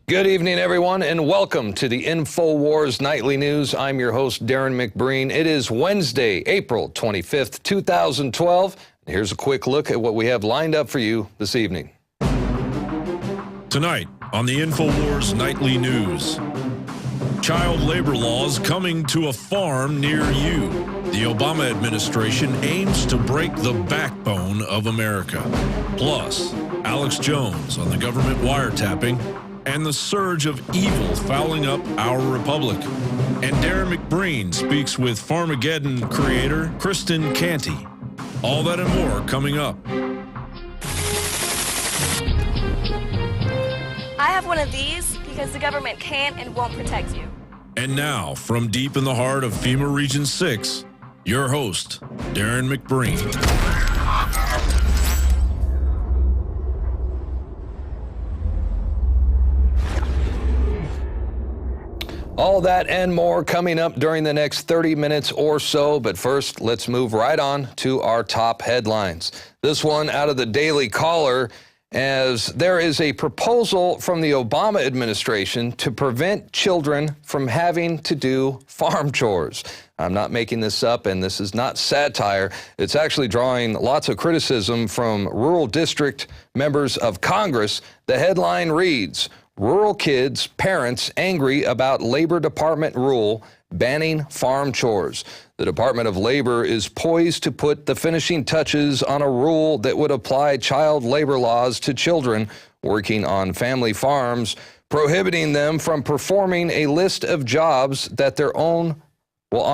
Good evening, everyone, and welcome to the INFOWARS Nightly News. I'm your host, Darren McBreen. It is Wednesday, April 25th, 2012. Here's a quick look at what we have lined up for you this evening. Tonight on the INFOWARS Nightly News, child labor laws coming to a farm near you. The Obama administration aims to break the backbone of America. Plus, Alex Jones on the government wiretapping and the surge of evil fouling up our republic. And Darren McBreen speaks with Farmageddon creator Kristen Canty. All that and more coming up. I have one of these because the government can't and won't protect you. And now, from deep in the heart of FEMA Region 6, your host, Darren McBreen. All that and more coming up during the next 30 minutes or so. But first, let's move right on to our top headlines. This one out of the Daily Caller, as there is a proposal from the Obama administration to prevent children from having to do farm chores. I'm not making this up, and this is not satire. It's actually drawing lots of criticism from rural district members of Congress. The headline reads, "Rural kids' parents angry about Labor Department rule banning farm chores." The Department of Labor is poised to put the finishing touches on a rule that would apply child labor laws to children working on family farms, prohibiting them from performing a list of jobs that on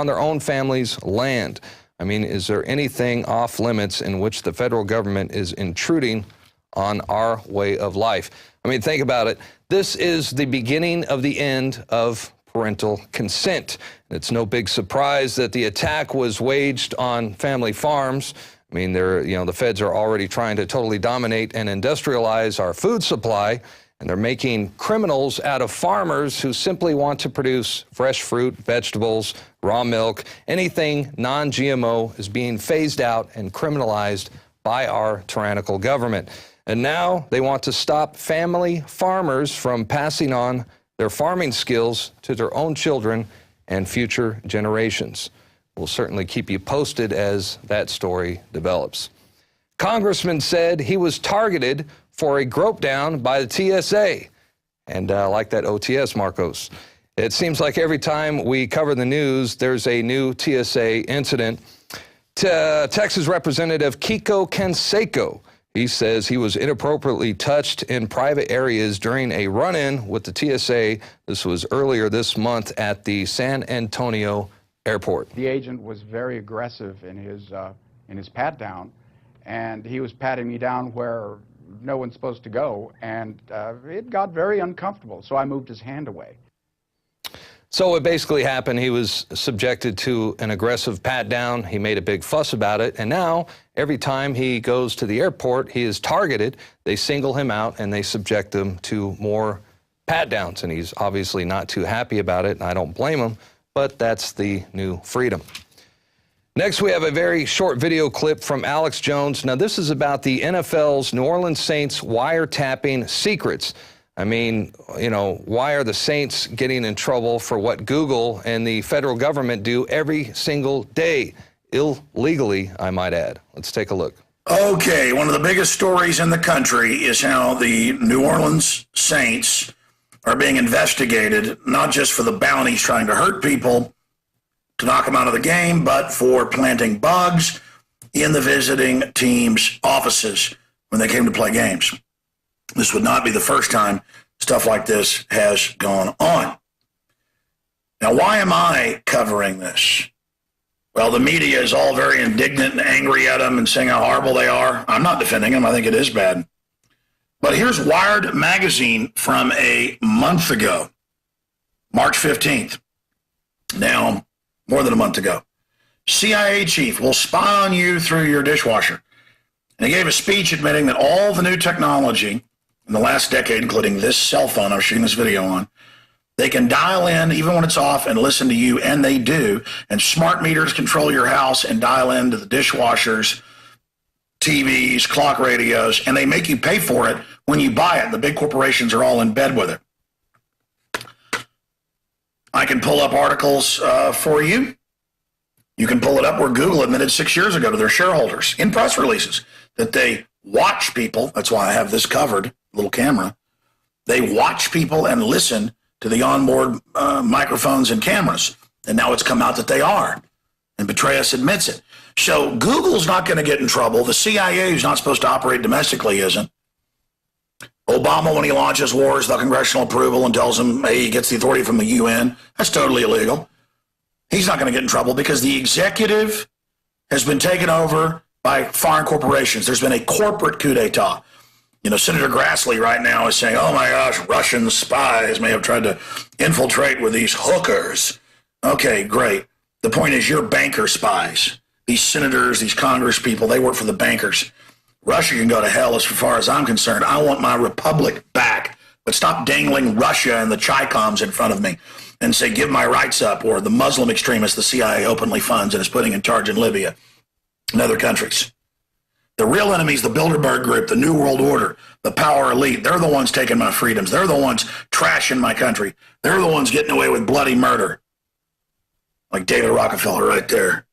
their own family's land. I mean, is there anything off limits in which the federal government is intruding on our way of life? I mean, think about it. This is the beginning of the end of parental consent. It's no big surprise that the attack was waged on family farms. I mean, the feds are already trying to totally dominate and industrialize our food supply, and they're making criminals out of farmers who simply want to produce fresh fruit, vegetables, raw milk. Anything non-GMO is being phased out and criminalized by our tyrannical government. And now they want to stop family farmers from passing on their farming skills to their own children and future generations. We'll certainly keep you posted as that story develops. Congressman said he was targeted for a grope down by the TSA. And I like that OTS, Marcos. It seems like every time we cover the news, there's a new TSA incident. Texas Representative Kiko Canseco, he says he was inappropriately touched in private areas during a run-in with the TSA. This was earlier this month at the San Antonio airport. The agent was very aggressive in his pat down, and he was patting me down where no one's supposed to go, and it got very uncomfortable, so I moved his hand away. So what basically happened, he was subjected to an aggressive pat down. He made a big fuss about it. And now every time he goes to the airport, he is targeted. They single him out and they subject him to more pat downs. And he's obviously not too happy about it. And I don't blame him, but that's the new freedom. Next, we have a very short video clip from Alex Jones. Now, this is about the NFL's New Orleans Saints wiretapping secrets. I mean, why are the Saints getting in trouble for what Google and the federal government do every single day? Illegally, I might add. Let's take a look. Okay, one of the biggest stories in the country is how the New Orleans Saints are being investigated, not just for the bounties trying to hurt people to knock them out of the game, but for planting bugs in the visiting team's offices when they came to play games. This would not be the first time stuff like this has gone on. Now, why am I covering this? Well, the media is all very indignant and angry at them and saying how horrible they are. I'm not defending them. I think it is bad. But here's Wired magazine from a month ago, March 15th. Now, more than a month ago. CIA chief will spy on you through your dishwasher. And he gave a speech admitting that all the new technology in the last decade, including this cell phone I'm shooting this video on, they can dial in even when it's off and listen to you, and they do. And smart meters control your house and dial into the dishwashers, TVs, clock radios, and they make you pay for it when you buy it. The big corporations are all in bed with it. I can pull up articles for you. You can pull it up where Google admitted 6 years ago to their shareholders in press releases that they watch people. That's why I have this covered, little camera. They watch people and listen to the onboard microphones and cameras. And now it's come out that they are. And Petraeus admits it. So Google's not going to get in trouble. The CIA, who's not supposed to operate domestically, isn't. Obama, when he launches wars without congressional approval and tells them, hey, he gets the authority from the UN, that's totally illegal. He's not going to get in trouble because the executive has been taken over by foreign corporations. There's been a corporate coup d'etat. You know, Senator Grassley right now is saying, oh my gosh, Russian spies may have tried to infiltrate with these hookers. Okay, great. The point is you're banker spies. These senators, these Congress people, they work for the bankers. Russia can go to hell as far as I'm concerned. I want my republic back. But stop dangling Russia and the Chi-Coms in front of me and say, give my rights up, or the Muslim extremists the CIA openly funds and is putting in charge in Libya and other countries. The real enemies, the Bilderberg Group, the New World Order, the power elite, they're the ones taking my freedoms. They're the ones trashing my country. They're the ones getting away with bloody murder. Like David Rockefeller right there.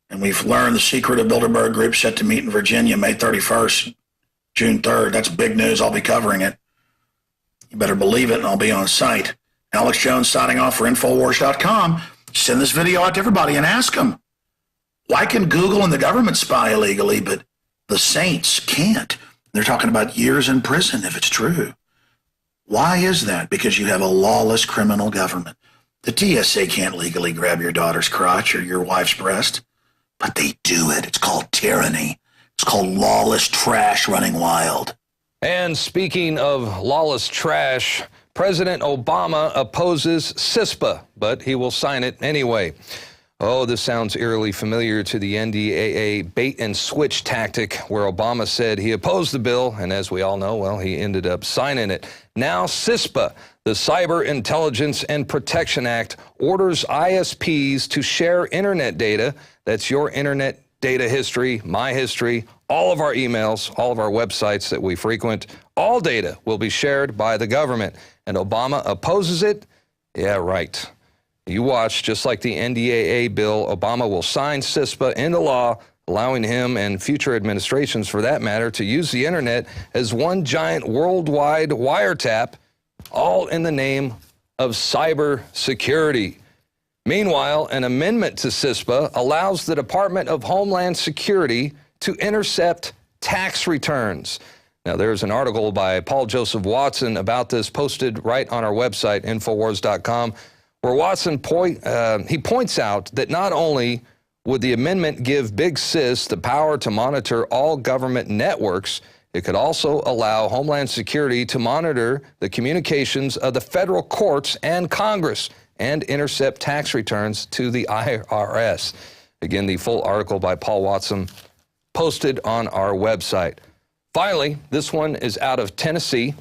And we've learned the secret of Bilderberg Group set to meet in Virginia May 31st, June 3rd. That's big news. I'll be covering it. You better believe it, and I'll be on site. Alex Jones signing off for INFOWARS.com. Send this video out to everybody and ask them, why can Google and the government spy illegally, but the saints can't? They're talking about years in prison if it's true. Why is that? Because you have a lawless criminal government. The TSA can't legally grab your daughter's crotch or your wife's breast, but they do it. It's called tyranny. It's called lawless trash running wild. And speaking of lawless trash, President Obama opposes CISPA, but he will sign it anyway. Oh, this sounds eerily familiar to the NDAA bait and switch tactic where Obama said he opposed the bill, and as we all know, well, he ended up signing it. Now CISPA, the Cyber Intelligence and Protection Act, orders ISPs to share internet data. That's your internet data history, my history, all of our emails, all of our websites that we frequent. All data will be shared by the government. And Obama opposes it? Yeah, right. You watch, just like the NDAA bill, Obama will sign CISPA into law, allowing him and future administrations, for that matter, to use the internet as one giant worldwide wiretap, all in the name of cyber security. Meanwhile, an amendment to CISPA allows the Department of Homeland Security to intercept tax returns. Now, there's an article by Paul Joseph Watson about this posted right on our website, INFOWARS.com, where Watson points out that not only would the amendment give Big Sis the power to monitor all government networks, it could also allow Homeland Security to monitor the communications of the federal courts and Congress and intercept tax returns to the IRS. Again, the full article by Paul Watson posted on our website. Finally, this one is out of Tennessee.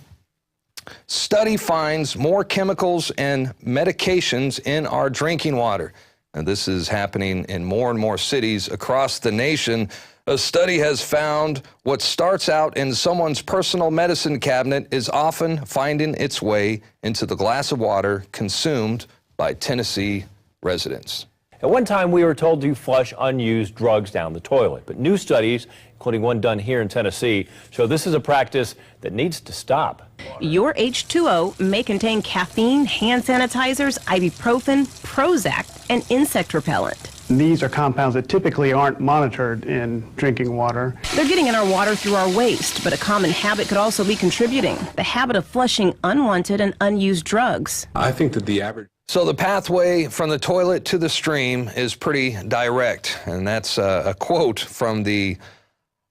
Study finds more chemicals and medications in our drinking water. And this is happening in more and more cities across the nation. A study has found what starts out in someone's personal medicine cabinet is often finding its way into the glass of water consumed by Tennessee residents. At one time, we were told to flush unused drugs down the toilet, but new studies, including one done here in Tennessee, show this is a practice that needs to stop. Your H2O may contain caffeine, hand sanitizers, ibuprofen, Prozac, and insect repellent. These are compounds that typically aren't monitored in drinking water. They're getting in our water through our waste, but a common habit could also be contributing. The habit of flushing unwanted and unused drugs. I think that the average... So the pathway from the toilet to the stream is pretty direct, and that's a quote from the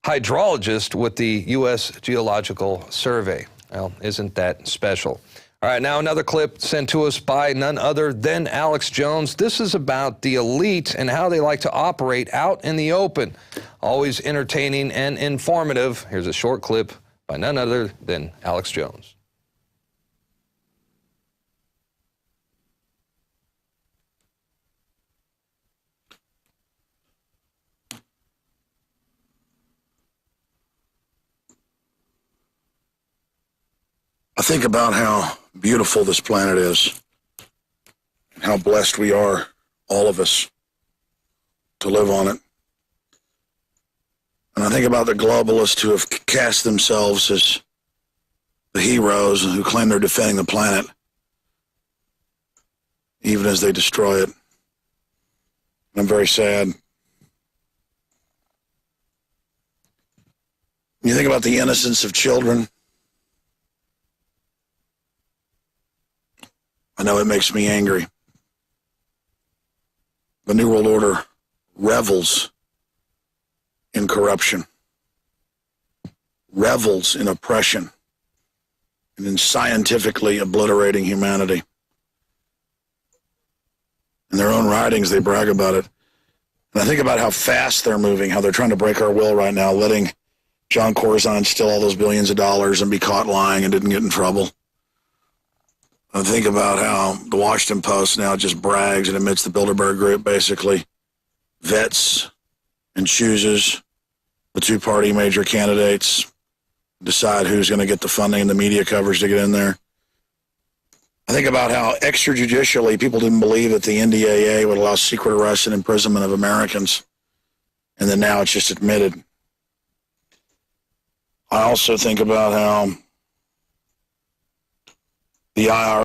hydrologist with the U.S. Geological Survey. Well, isn't that special? All right, now another clip sent to us by none other than Alex Jones. This is about the elite and how they like to operate out in the open. Always entertaining and informative. Here's a short clip by none other than Alex Jones. I think about how beautiful this planet is. how blessed we are, all of us, to live on it. And I think about the globalists who have cast themselves as the heroes and who claim they're defending the planet, even as they destroy it. I'm very sad. You think about the innocence of children. I know it makes me angry. The New World Order revels in corruption, revels in oppression, and in scientifically obliterating humanity. In their own writings, they brag about it. And I think about how fast they're moving, how they're trying to break our will right now, letting John Corzine steal all those billions of dollars and be caught lying and didn't get in trouble. I think about how the Washington Post now just brags and admits the Bilderberg Group basically vets and chooses the two-party major candidates, decide who's going to get the funding and the media coverage to get in there. I think about how extrajudicially people didn't believe that the NDAA would allow secret arrest and imprisonment of Americans, and then now it's just admitted. I also think about how the IRS